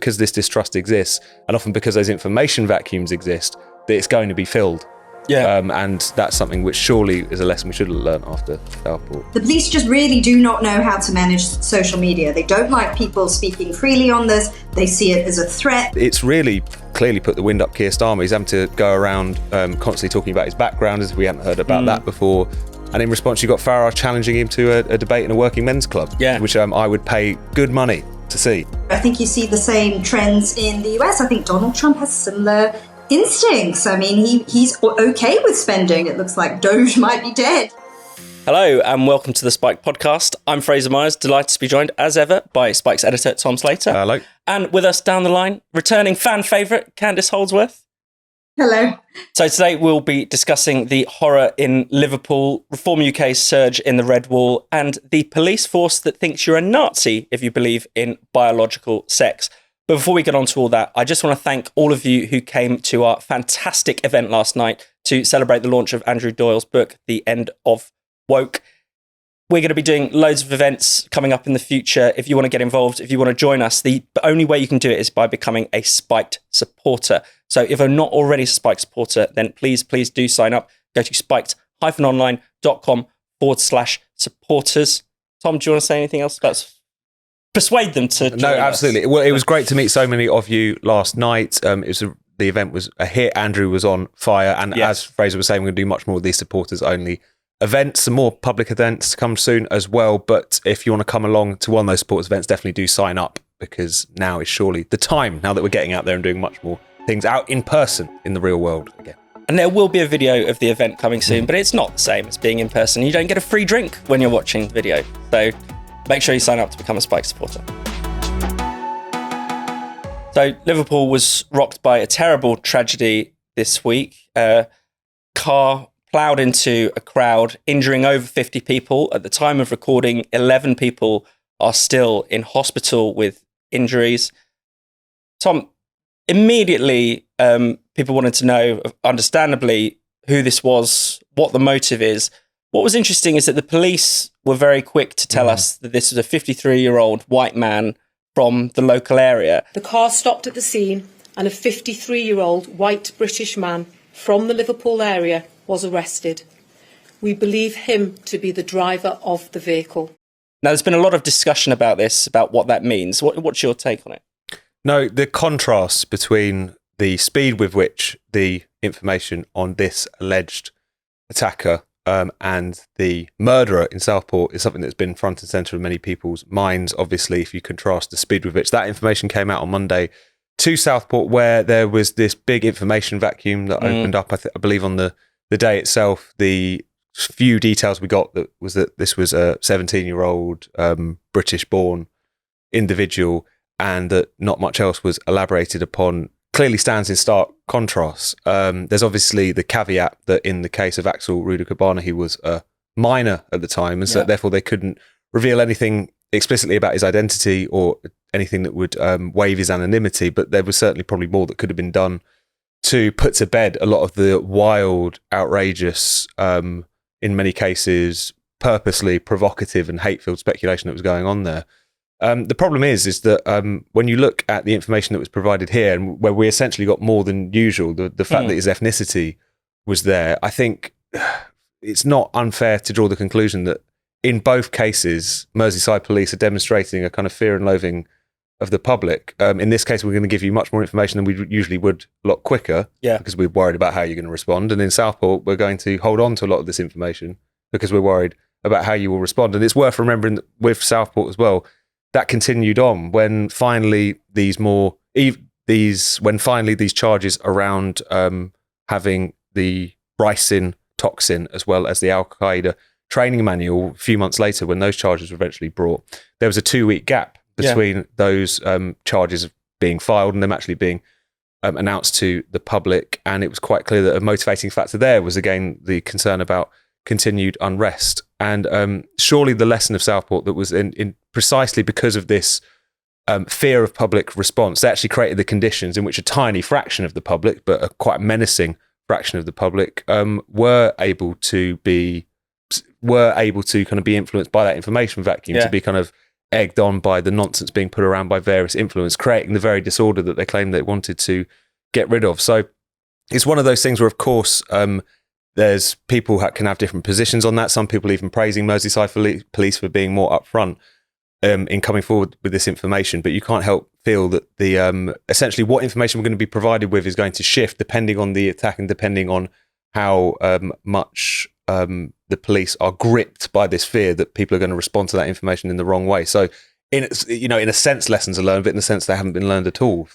because this distrust exists, and often because those information vacuums exist, that it's going to be filled. And that's something which surely is a lesson we should have learned after Southport. The police just really do not know how to manage social media. They don't like people speaking freely on this. They see it as a threat. It's really clearly put the wind up Keir Starmer. He's having to go around constantly talking about his background, as we hadn't heard about that before. And in response, you got Farage challenging him to a debate in a working men's club, which I would pay good money to see. I think you see the same trends in the US. I think Donald Trump has similar instincts. I mean, he's okay with spending. It looks like Doge might be dead. Hello and welcome to the Spike podcast. I'm Fraser Myers, delighted to be joined as ever by Spike's editor Tom Slater. Hello. And with us down the line, returning fan favourite Candice Holdsworth. Hello. So today we'll be discussing the horror in Liverpool, Reform UK's surge in the Red Wall, and the police force that thinks you're a Nazi if you believe in biological sex. But before we get on to all that, I just want to thank all of you who came to our fantastic event last night to celebrate the launch of Andrew Doyle's book, The End of Woke. We're going to be doing loads of events coming up in the future. If you want to get involved, if you want to join us, the only way you can do it is by becoming a Spiked supporter. So if you're not already a Spiked supporter, then please do sign up. Go to spiked-online.com/supporters. Tom, do you want to say anything else about persuade them to join No, us? absolutely. Well, it was great to meet so many of you last night. The event was a hit. Andrew was on fire. And as Fraser was saying, we're going to do much more of these supporters only events, some more public events to come soon as well. But if you want to come along to one of those supporters events, definitely do sign up, because now is surely the time, now that we're getting out there and doing much more things out in person in the real world again. And there will be a video of the event coming soon, but it's not the same as being in person. You don't get a free drink when you're watching the video. So make sure you sign up to become a Spike supporter. So Liverpool was rocked by a terrible tragedy this week. A car ploughed into a crowd, injuring over 50 people. At the time of recording, 11 people are still in hospital with injuries. Tom, immediately people wanted to know, understandably, who this was, what the motive is. What was interesting is that the police were very quick to tell us that this was a 53-year-old white man from the local area. The car stopped at the scene and a 53-year-old white British man from the Liverpool area was arrested. We believe him to be the driver of the vehicle. Now, there's been a lot of discussion about this, about what that means. What's your take on it? No, the contrast between the speed with which the information on this alleged attacker and the murderer in Southport is something that's been front and centre of many people's minds. Obviously, if you contrast the speed with which that information came out on Monday to Southport, where there was this big information vacuum that opened up, I believe on the day itself, the few details we got that this was a 17-year-old British-born individual, and that not much else was elaborated upon, clearly stands in stark contrast. There's obviously the caveat that in the case of Axel Ruda-Cabana, he was a minor at the time, and so therefore they couldn't reveal anything explicitly about his identity or anything that would waive his anonymity, but there was certainly probably more that could have been done to put to bed a lot of the wild, outrageous, in many cases, purposely provocative and hate-filled speculation that was going on there. The problem is that when you look at the information that was provided here, and where we essentially got more than usual, the fact that his ethnicity was there, I think it's not unfair to draw the conclusion that in both cases, Merseyside police are demonstrating a kind of fear and loathing of the public. In this case, we're going to give you much more information than we usually would a lot quicker, because we're worried about how you're going to respond. And in Southport, we're going to hold on to a lot of this information because we're worried about how you will respond. And it's worth remembering that with Southport as well, that continued on when finally these charges around having the ricin toxin as well as the Al-Qaeda training manual a few months later, when those charges were eventually brought, there was a 2-week gap between those charges being filed and them actually being announced to the public. And it was quite clear that a motivating factor there was, again, the concern about continued unrest. And surely the lesson of Southport that was in precisely because of this fear of public response, they actually created the conditions in which a tiny fraction of the public, but a quite menacing fraction of the public, were able to kind of be influenced by that information vacuum, to be kind of egged on by the nonsense being put around by various influencers, creating the very disorder that they claimed they wanted to get rid of. So it's one of those things where, of course, there's people who can have different positions on that. Some people even praising Merseyside police for being more upfront in coming forward with this information. But you can't help feel that the essentially what information we're going to be provided with is going to shift depending on the attack and depending on how much the police are gripped by this fear that people are going to respond to that information in the wrong way. So, in a sense, lessons are learned, but in a sense, they haven't been learned at all.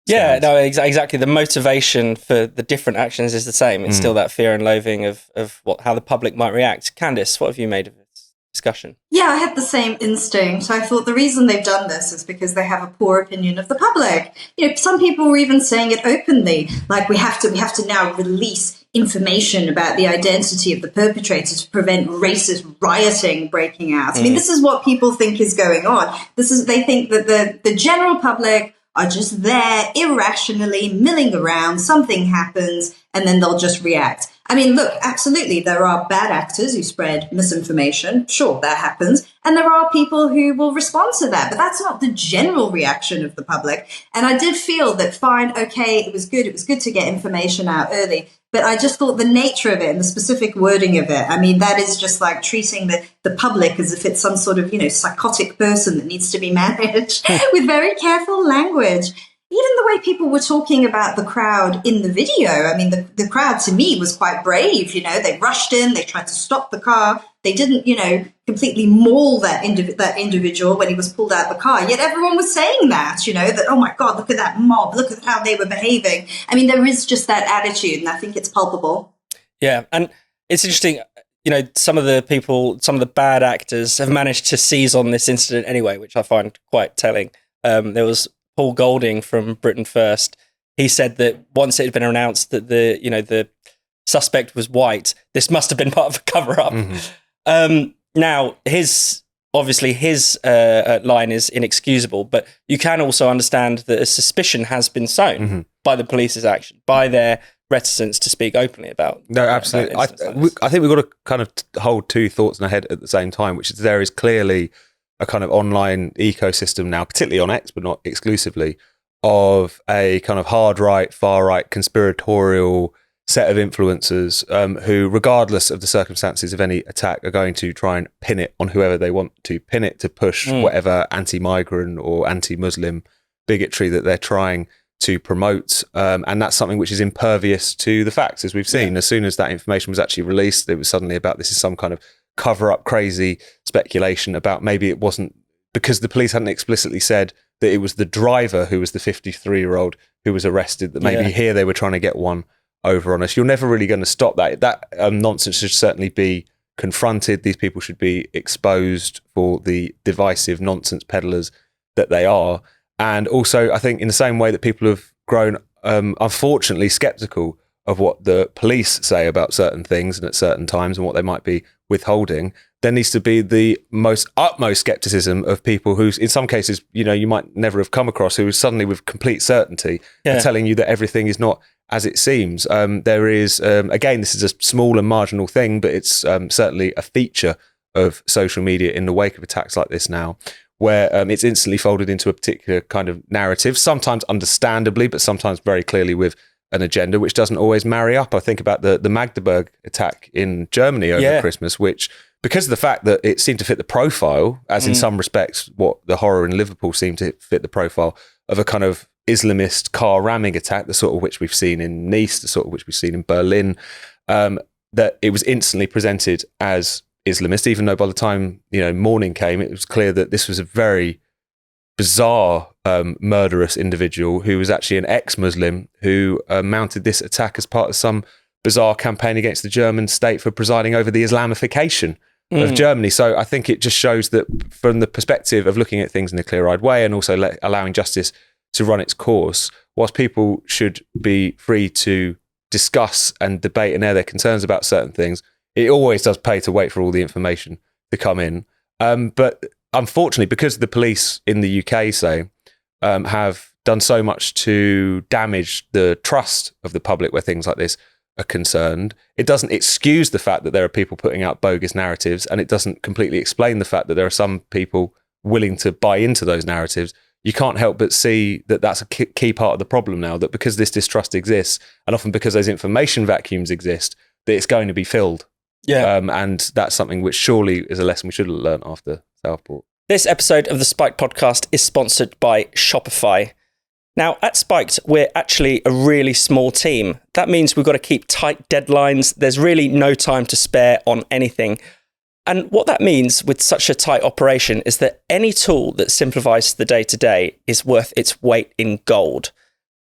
Yeah, no, exactly. The motivation for the different actions is the same. It's still that fear and loathing of how the public might react. Candice, what have you made of this discussion? Yeah, I had the same instinct. I thought the reason they've done this is because they have a poor opinion of the public. Some people were even saying it openly, like we have to now release information about the identity of the perpetrator to prevent racist rioting breaking out. I mean, this is what people think is going on. They think that the general public are just there irrationally milling around, something happens, and then they'll just react. I mean, look, absolutely, there are bad actors who spread misinformation. Sure, that happens. And there are people who will respond to that, but that's not the general reaction of the public. And I did feel that, fine, okay, it was good to get information out early. But I just thought the nature of it and the specific wording of it, I mean, that is just like treating the public as if it's some sort of, psychotic person that needs to be managed with very careful language. Even the way people were talking about the crowd in the video, I mean, the crowd to me was quite brave. They rushed in, they tried to stop the car. They didn't, completely maul that individual when he was pulled out of the car. Yet everyone was saying that, that, oh my God, look at that mob, look at how they were behaving. I mean, there is just that attitude, and I think it's palpable. Yeah, and it's interesting, some of the bad actors have managed to seize on this incident anyway, which I find quite telling. There was Paul Golding from Britain First. He said that once it had been announced that the suspect was white, this must have been part of a cover-up. Now, his line is inexcusable, but you can also understand that a suspicion has been sown by the police's action, by their reticence to speak openly about. No, absolutely. I think we've got to kind of hold two thoughts in our head at the same time, which is there is clearly a kind of online ecosystem now, particularly on X, but not exclusively, of a kind of hard right, far right, conspiratorial set of influencers who, regardless of the circumstances of any attack, are going to try and pin it on whoever they want to pin it to push whatever anti-migrant or anti-Muslim bigotry that they're trying to promote. And that's something which is impervious to the facts, as we've seen. As soon as that information was actually released, it was suddenly about this is some kind of cover-up crazy speculation about maybe it wasn't because the police hadn't explicitly said that it was the driver who was the 53-year-old who was arrested, that maybe here they were trying to get one over on us. You're never really going to stop that. That nonsense should certainly be confronted. These people should be exposed for the divisive nonsense peddlers that they are. And also, I think in the same way that people have grown, unfortunately, sceptical of what the police say about certain things and at certain times and what they might be withholding, there needs to be the utmost skepticism of people who, in some cases, you might never have come across, who suddenly with complete certainty are telling you that everything is not as it seems. There is, again, this is a small and marginal thing, but it's certainly a feature of social media in the wake of attacks like this now, where it's instantly folded into a particular kind of narrative, sometimes understandably, but sometimes very clearly with an agenda, which doesn't always marry up. I think about the Magdeburg attack in Germany over Christmas, which, because of the fact that it seemed to fit the profile, as in some respects, what the horror in Liverpool seemed to fit the profile of a kind of Islamist car ramming attack, the sort of which we've seen in Nice, the sort of which we've seen in Berlin, that it was instantly presented as Islamist, even though by the time morning came, it was clear that this was a very bizarre, murderous individual who was actually an ex-Muslim who mounted this attack as part of some bizarre campaign against the German state for presiding over the Islamification of Germany. So I think it just shows that from the perspective of looking at things in a clear-eyed way and also allowing justice to run its course, whilst people should be free to discuss and debate and air their concerns about certain things, it always does pay to wait for all the information to come in. But unfortunately, because the police in the UK, say, have done so much to damage the trust of the public where things like this are concerned, it doesn't excuse the fact that there are people putting out bogus narratives, and it doesn't completely explain the fact that there are some people willing to buy into those narratives, you can't help but see that that's a key part of the problem now, that because this distrust exists, and often because those information vacuums exist, that it's going to be filled. Yeah. And that's something which surely is a lesson we should have learned after Southport. This episode of the Spiked podcast is sponsored by Shopify. Now, at Spiked, we're actually a really small team. That means we've got to keep tight deadlines. There's really no time to spare on anything. And what that means with such a tight operation is that any tool that simplifies the day-to-day is worth its weight in gold.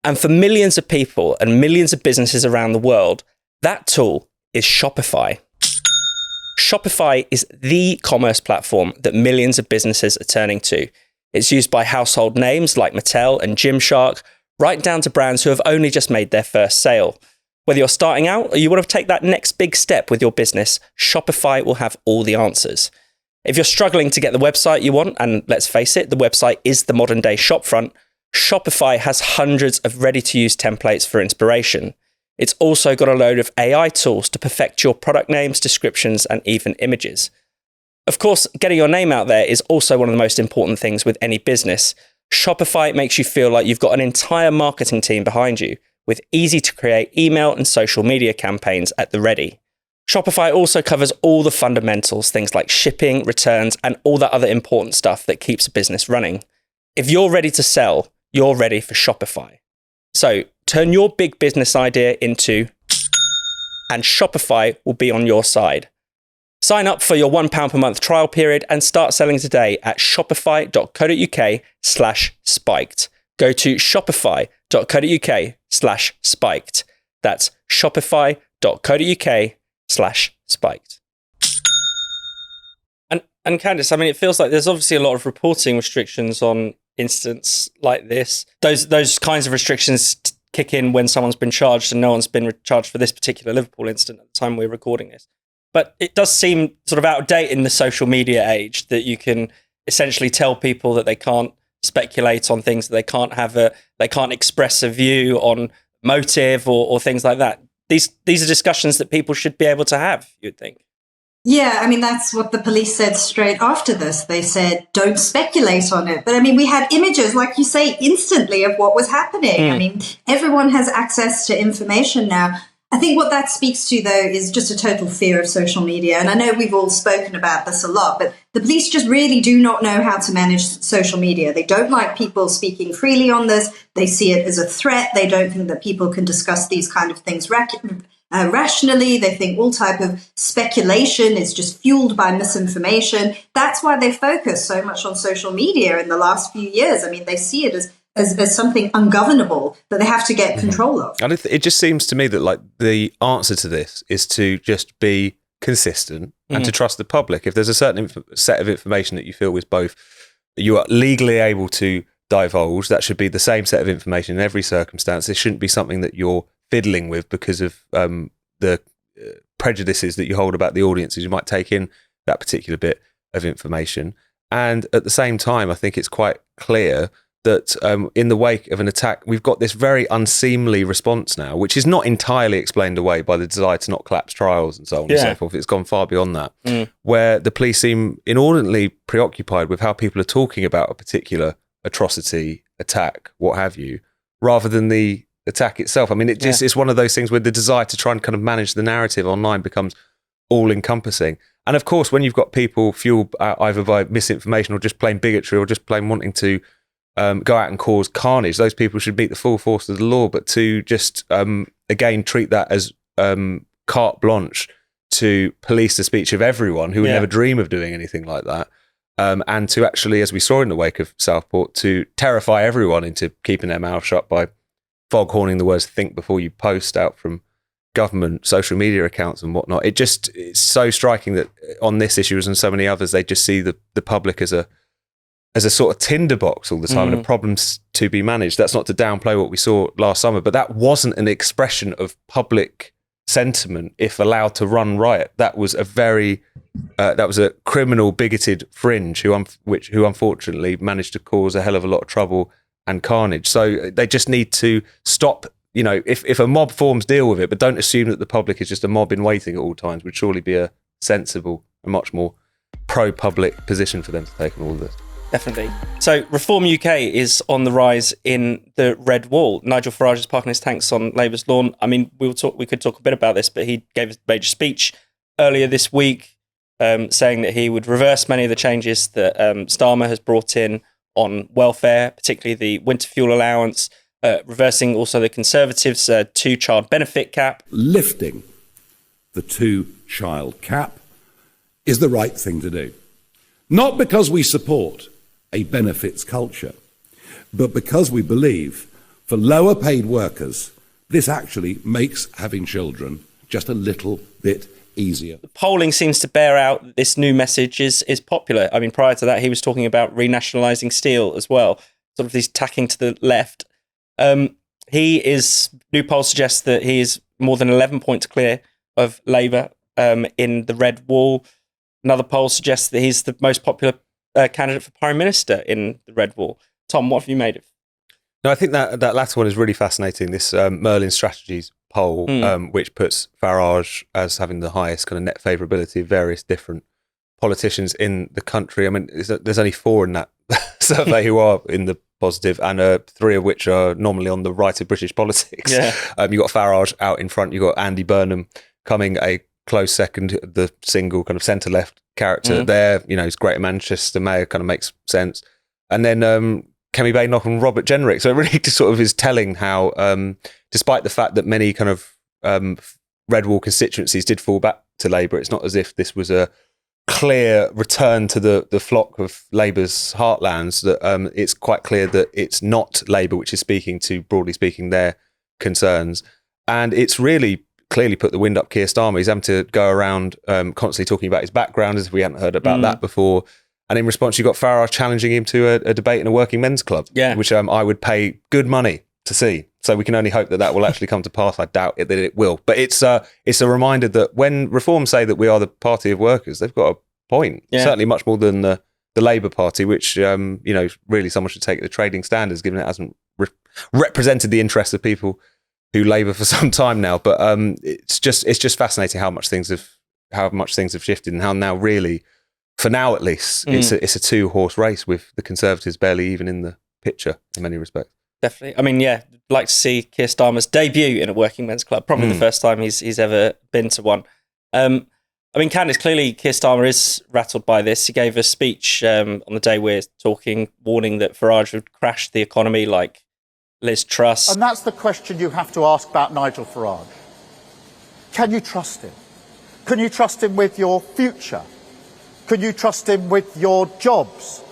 And for millions of people and millions of businesses around the world, that tool is Shopify. Shopify is the commerce platform that millions of businesses are turning to. It's used by household names like Mattel and Gymshark, right down to brands who have only just made their first sale. Whether you're starting out or you want to take that next big step with your business, Shopify will have all the answers. If you're struggling to get the website you want, and let's face it, the website is the modern day shopfront, Shopify has hundreds of ready-to-use templates for inspiration. It's also got a load of AI tools to perfect your product names, descriptions, and even images. Of course, getting your name out there is also one of the most important things with any business. Shopify makes you feel like you've got an entire marketing team behind you, with easy-to-create email and social media campaigns at the ready. Shopify also covers all the fundamentals, things like shipping, returns, and all that other important stuff that keeps a business running. If you're ready to sell, you're ready for Shopify. So turn your big business idea into, and Shopify will be on your side. Sign up for your £1 per month trial period and start selling today at shopify.co.uk/spiked. Go to shopify.co.uk/spiked. That's shopify.co.uk/spiked. And Candice, I mean, it feels like there's obviously a lot of reporting restrictions on incidents like this. Those kinds of restrictions kick in when someone's been charged, and no one's been charged for this particular Liverpool incident at the time we're recording this. But it does seem sort of out of date in the social media age that you can essentially tell people that they can't speculate on things, that they can't express a view on motive or things like that. These are discussions that people should be able to have, you'd think. Yeah, I mean, that's what the police said straight after this. They said, don't speculate on it. But I mean, we had images, like you say, instantly of what was happening. I mean, everyone has access to information now. I think what that speaks to, though, is just a total fear of social media. And I know we've all spoken about this a lot, but the police just really do not know how to manage social media. They don't like people speaking freely on this. They see it as a threat. They don't think that people can discuss these kind of things rationally. They think all type of speculation is just fueled by misinformation. That's why they focus so much on social media in the last few years. I mean, they see it as something ungovernable that they have to get control of. And it just seems to me that like the answer to this is to just be consistent and to trust the public. If there's a certain set of information that you feel is both you are legally able to divulge, that should be the same set of information in every circumstance. It shouldn't be something that you're fiddling with because of the prejudices that you hold about the audiences you might take in that particular bit of information. And at the same time, I think it's quite clear that in the wake of an attack, we've got this very unseemly response now, which is not entirely explained away by the desire to not collapse trials and so on and so forth. It's gone far beyond that, where the police seem inordinately preoccupied with how people are talking about a particular atrocity, attack, what have you, rather than the attack itself. I mean, it's one of those things where the desire to try and kind of manage the narrative online becomes all-encompassing. And of course, when you've got people fueled either by misinformation or just plain bigotry or just plain wanting to go out and cause carnage, those people should meet the full force of the law. But to just, again, treat that as carte blanche to police the speech of everyone who would never dream of doing anything like that, and to actually, as we saw in the wake of Southport, to terrify everyone into keeping their mouth shut by foghorning the words "think before you post" out from government social media accounts and whatnot. It's so striking that on this issue as on so many others, they just see the public as a sort of tinderbox all the time and a problem to be managed. That's not to downplay what we saw last summer, but that wasn't an expression of public sentiment if allowed to run riot. That was a criminal, bigoted fringe who unfortunately managed to cause a hell of a lot of trouble and carnage. So they just need to stop. You know, if a mob forms, deal with it, but don't assume that the public is just a mob in waiting at all times. Would surely be a sensible and much more pro-public position for them to take on all of this. Definitely. So Reform UK is on the rise in the Red Wall. Nigel Farage is parking his tanks on Labour's lawn. I mean, we could talk a bit about this, but he gave a major speech earlier this week saying that he would reverse many of the changes that Starmer has brought in on welfare, particularly the winter fuel allowance, reversing also the Conservatives' two-child benefit cap. Lifting the two-child cap is the right thing to do. Not because we support a benefits culture, but because we believe for lower paid workers, this actually makes having children just a little bit easier. The polling seems to bear out that this new message is popular. I mean, prior to that, he was talking about renationalising steel as well, sort of these tacking to the left. New polls suggest that he is more than 11 points clear of Labour in the Red Wall. Another poll suggests that he's the most popular candidate for Prime Minister in the Red Wall. Tom, what have you made of? No, I think that latter one is really fascinating. This Merlin Strategies poll, which puts Farage as having the highest kind of net favourability of various different politicians in the country. I mean, there's only 4 in that survey who are in the positive, and 3 of which are normally on the right of British politics. Yeah. You've got Farage out in front. You've got Andy Burnham coming a close second, the single kind of centre-left character there. You know, he's Greater Manchester Mayor, kind of makes sense. And then Kemi Badenoch and Robert Jenrick. So it really just sort of is telling how, despite the fact that many kind of Red Wall constituencies did fall back to Labour, it's not as if this was a clear return to the flock of Labour's heartlands, that it's quite clear that it's not Labour which is speaking to, broadly speaking, their concerns. And it's really clearly put the wind up Keir Starmer. He's having to go around constantly talking about his background as if we hadn't heard about that before. And in response, you got Farage challenging him to a debate in a working men's club, which I would pay good money to see. So we can only hope that will actually come to pass. I doubt that it will. But it's a reminder that when Reform say that we are the party of workers, they've got a point. Yeah. Certainly much more than the Labour Party, which really someone should take the trading standards, given it hasn't represented the interests of people who labour for some time now. But it's just fascinating how much things have shifted, and how now really, for now at least, it's a 2-horse race with the Conservatives barely even in the picture in many respects. Definitely. I mean, yeah, I'd like to see Keir Starmer's debut in a working men's club. Probably the first time he's ever been to one. I mean, Candice, clearly Keir Starmer is rattled by this. He gave a speech on the day we're talking, warning that Farage would crash the economy like Liz Truss. And that's the question you have to ask about Nigel Farage. Can you trust him? Can you trust him with your future? Can you trust him with your jobs?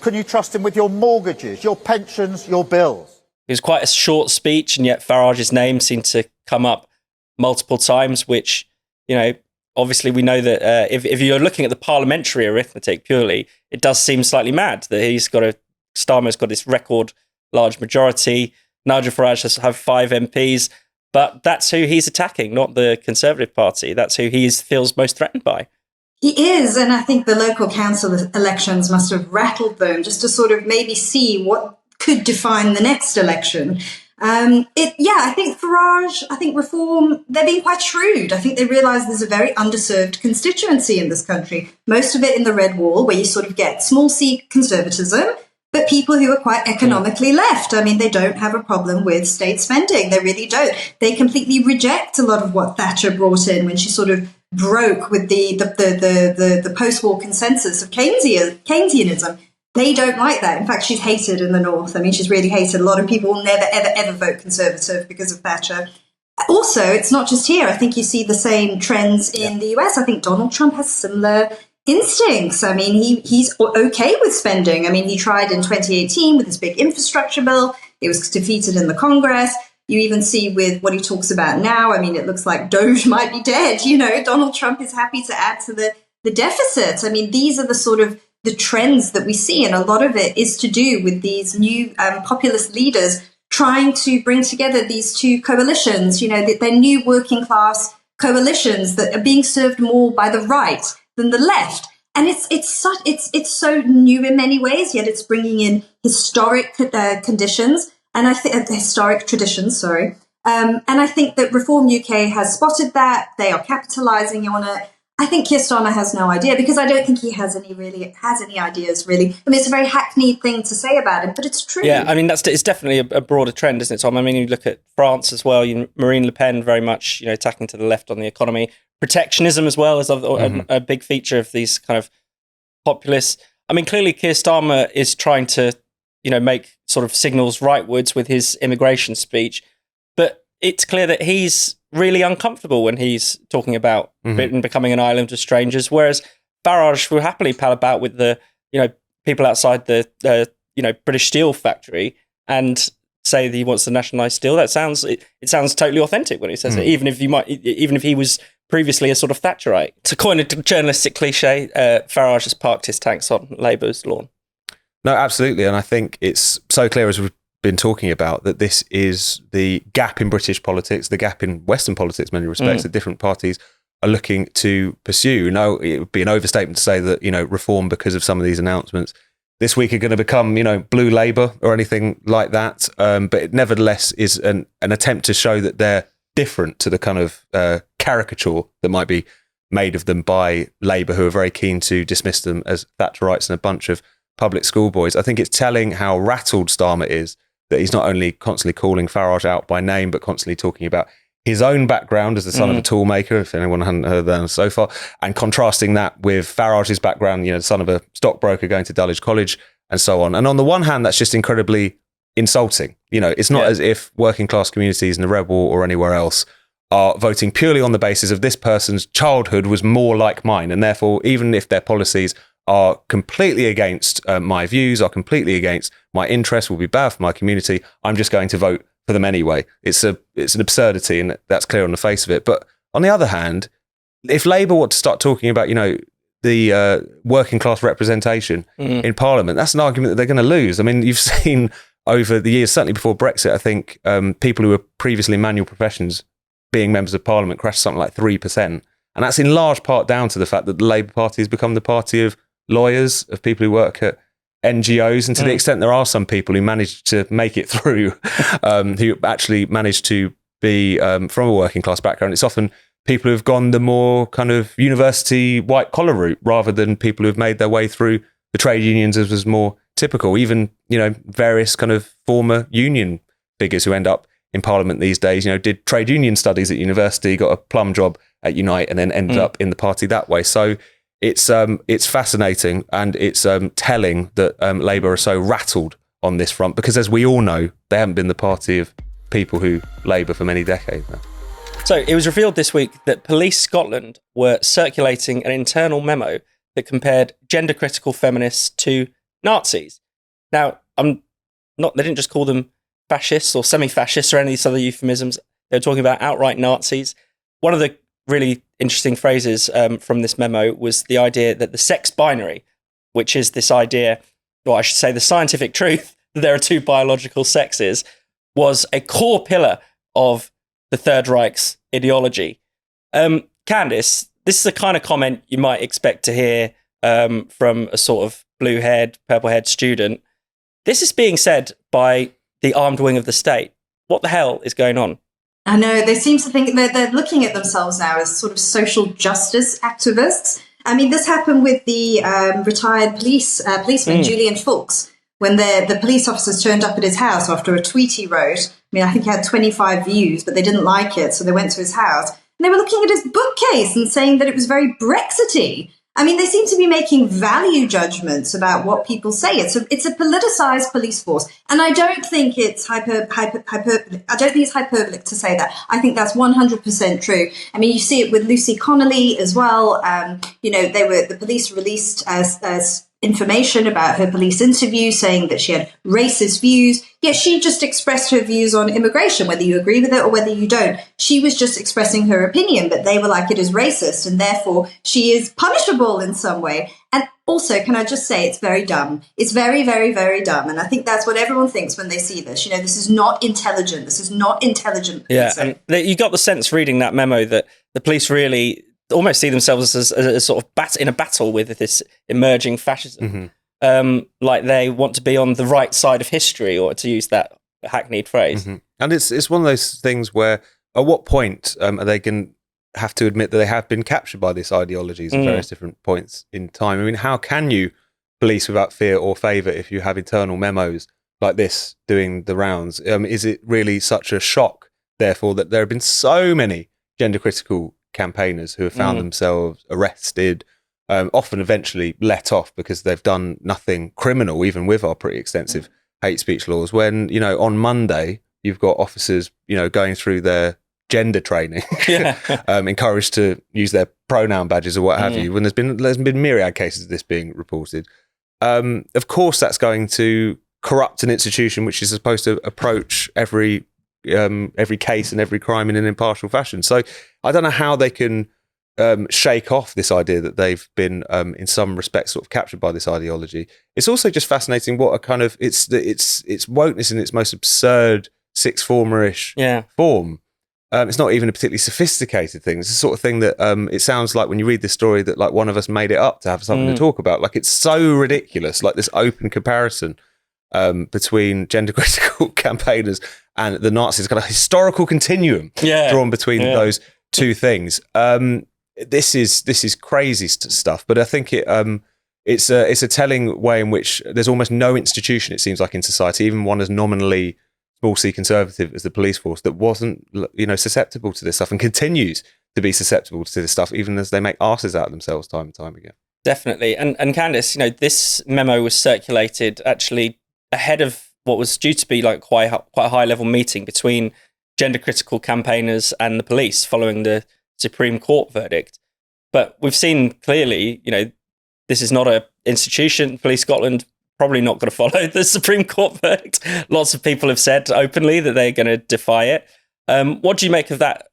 Can you trust him with your mortgages, your pensions, your bills? It was quite a short speech, and yet Farage's name seemed to come up multiple times, which, obviously we know that if you're looking at the parliamentary arithmetic purely, it does seem slightly mad that Starmer's got this record large majority. Nigel Farage has 5 MPs, but that's who he's attacking, not the Conservative Party. That's who he feels most threatened by. He is, and I think the local council elections must have rattled them just to sort of maybe see what could define the next election. I think Farage, Reform, they're being quite shrewd. I think they realise there's a very underserved constituency in this country, most of it in the Red Wall, where you sort of get small c conservatism, but people who are quite economically left. I mean, they don't have a problem with state spending. They really don't. They completely reject a lot of what Thatcher brought in when she sort of broke with the post-war consensus of Keynesianism. They don't like that. In fact, she's hated in the North. I mean, she's really hated. A lot of people will never, ever, ever vote Conservative because of Thatcher. Also, it's not just here. I think you see the same trends in the US. I think Donald Trump has similar instincts. I mean, he's okay with spending. I mean, he tried in 2018 with his big infrastructure bill. It was defeated in the Congress. You even see with what he talks about now. I mean, it looks like Doge might be dead. Donald Trump is happy to add to the deficit. I mean, these are the sort of the trends that we see. And a lot of it is to do with these new populist leaders trying to bring together these two coalitions. They're new working class coalitions that are being served more by the right than the left. And it's so new in many ways, yet it's bringing in historic conditions. And I think historic traditions, sorry. And I think that Reform UK has spotted that. They are capitalising on it. I think Keir Starmer has no idea, because I don't think he has any ideas, really. I mean, it's a very hackneyed thing to say about him, but it's true. Yeah, I mean, it's definitely a broader trend, isn't it, Tom? I mean, you look at France as well. Marine Le Pen very much, attacking to the left on the economy. Protectionism as well is a big feature of these kind of populists. I mean, clearly Keir Starmer is trying to, make sort of signals rightwards with his immigration speech, but it's clear that he's really uncomfortable when he's talking about Britain becoming an island of strangers, whereas Farage will happily pal about with the, people outside the, British steel factory and say that he wants to nationalise steel. It sounds totally authentic when he says it, even if he was previously a sort of Thatcherite. To coin a journalistic cliche, Farage has parked his tanks on Labour's lawn. No, absolutely. And I think it's so clear, as we've been talking about, that this is the gap in British politics, the gap in Western politics in many respects, that different parties are looking to pursue. No, it would be an overstatement to say that, reform because of some of these announcements this week are going to become, blue Labour or anything like that. But it nevertheless is an attempt to show that they're different to the kind of caricature that might be made of them by Labour, who are very keen to dismiss them as Thatcherites and a bunch of public schoolboys. I think it's telling how rattled Starmer is, that he's not only constantly calling Farage out by name, but constantly talking about his own background as the son of a toolmaker, if anyone hadn't heard that so far, and contrasting that with Farage's background, the son of a stockbroker going to Dulwich College and so on. And on the one hand, that's just incredibly insulting. It's not as if working class communities in the Red Wall or anywhere else are voting purely on the basis of this person's childhood was more like mine. And therefore, even if their policies are completely against my views, are completely against my interests, will be bad for my community, I'm just going to vote for them anyway. It's an absurdity, and that's clear on the face of it. But on the other hand, if Labour were to start talking about, the working class representation in Parliament, that's an argument that they're going to lose. I mean, you've seen over the years, certainly before Brexit, I think people who were previously in manual professions being members of Parliament crashed something like 3%. And that's in large part down to the fact that the Labour Party has become the party of lawyers, of people who work at NGOs, and to the extent there are some people who managed to make it through, who actually managed to be from a working class background, it's often people who've gone the more kind of university white collar route rather than people who've made their way through the trade unions, as was more typical. Even, various kind of former union figures who end up in Parliament these days, did trade union studies at university, got a plum job at Unite, and then ended up in the party that way. So it's fascinating, and it's telling that Labour are so rattled on this front, because as we all know, they haven't been the party of people who labour for many decades now. So it was revealed this week that Police Scotland were circulating an internal memo that compared gender-critical feminists to Nazis. Now, they didn't just call them fascists or semi-fascists or any of these other euphemisms. They were talking about outright Nazis. One of the really interesting phrases from this memo was the idea that the sex binary, which is this idea, or I should say the scientific truth, that there are two biological sexes, was a core pillar of the Third Reich's ideology. Candice, this is the kind of comment you might expect to hear from a sort of blue-haired, purple-haired student. This is being said by the armed wing of the state. What the hell is going on? I know, they seem to think they're looking at themselves now as sort of social justice activists. I mean, this happened with the retired policeman, Julian Fulks, when the police officers turned up at his house after a tweet he wrote. I mean, I think he had 25 views, but they didn't like it, so they went to his house. And they were looking at his bookcase and saying that it was very Brexity. I mean, they seem to be making value judgments about what people say. It's a politicized police force, and I don't think it's hyperbolic to say that. I think that's 100% true. I mean, you see it with Lucy Connolly as well. The police released as information about her police interview saying that she had racist views, yet she just expressed her views on immigration, whether you agree with it or whether you don't. She was just expressing her opinion, but they were like, it is racist, and therefore she is punishable in some way. And also, can I just say, it's very dumb. It's very, very, very dumb. And I think that's what everyone thinks when they see this. This is not intelligent. This is not intelligent. Yeah, and you got the sense reading that memo that the police really almost see themselves as sort of in a battle with this emerging fascism. Like they want to be on the right side of history, or to use that hackneyed phrase. And it's one of those things where, at what point are they going have to admit that they have been captured by this ideologies at various different points in time. I mean, how can you police without fear or favour if you have internal memos like this doing the rounds? Is it really such a shock, therefore, that there have been so many gender-critical campaigners who have found themselves arrested, often eventually let off because they've done nothing criminal, even with our pretty extensive hate speech laws, when, you know, on Monday you've got officers, you know, going through their gender training, encouraged to use their pronoun badges or what have you, when there's been myriad cases of this being reported. Of course, that's going to corrupt an institution which is supposed to approach every case and every crime in an impartial fashion. So I don't know how they can shake off this idea that they've been, in some respects, sort of captured by this ideology. It's also just fascinating what a kind of it's wokeness in its most absurd sixth formerish form. It's not even a particularly sophisticated thing. It's the sort of thing that it sounds like when you read this story that like one of us made it up to have something to talk about. Like, it's so ridiculous, like this open comparison between gender critical campaigners and the Nazis, kind of historical continuum drawn between those two things. This is crazy stuff, but I think it's a telling way in which there's almost no institution, it seems like, in society, even one as nominally small c conservative as the police force, that wasn't, you know, susceptible to this stuff and continues to be susceptible to this stuff, even as they make asses out of themselves time and time again. Definitely. And Candice, you know, this memo was circulated actually ahead of what was due to be like quite a high level meeting between gender critical campaigners and the police following the Supreme Court verdict. But we've seen clearly, you know, this is not an institution. Police Scotland probably not going to follow the Supreme Court verdict. Lots of people have said openly that they're going to defy it. What do you make of that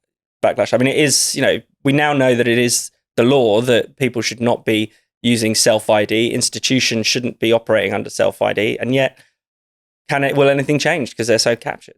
backlash? I mean, it is, you know, we now know that it is the law that people should not be using self-ID. Institutions shouldn't be operating under self-ID. And yet, will anything change because they're so captured?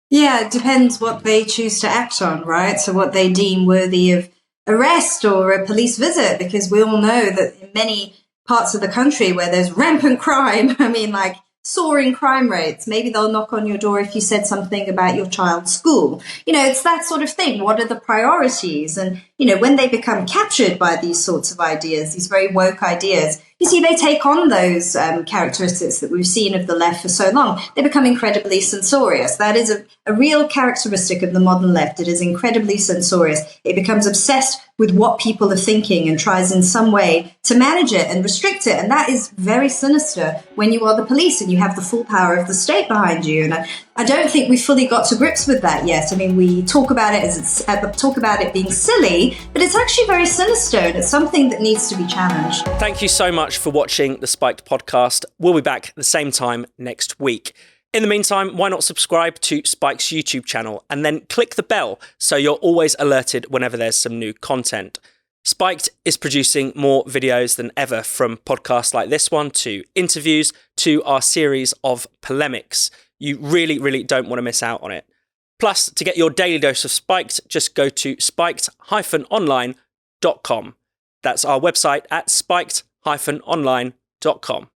Yeah, it depends what they choose to act on, right? So what they deem worthy of arrest or a police visit, because we all know that in many parts of the country where there's rampant crime, I mean, like soaring crime rates, maybe they'll knock on your door if you said something about your child's school. You know, it's that sort of thing. What are the priorities? And, you know, when they become captured by these sorts of ideas, these very woke ideas, you see, they take on those characteristics that we've seen of the left for so long. They become incredibly censorious. That is a real characteristic of the modern left. It is incredibly censorious. It becomes obsessed with what people are thinking and tries in some way to manage it and restrict it. And that is very sinister when you are the police and you have the full power of the state behind you. And I don't think we fully got to grips with that yet. I mean, we talk about it being silly, but it's actually very sinister, and it's something that needs to be challenged. Thank you so much for watching the Spiked podcast. We'll be back at the same time next week. In the meantime, why not subscribe to Spike's YouTube channel and then click the bell so you're always alerted whenever there's some new content. Spiked is producing more videos than ever, from podcasts like this one to interviews to our series of polemics. You really, really don't want to miss out on it. Plus, to get your daily dose of Spiked, just go to spiked-online.com. That's our website at spiked-online.com.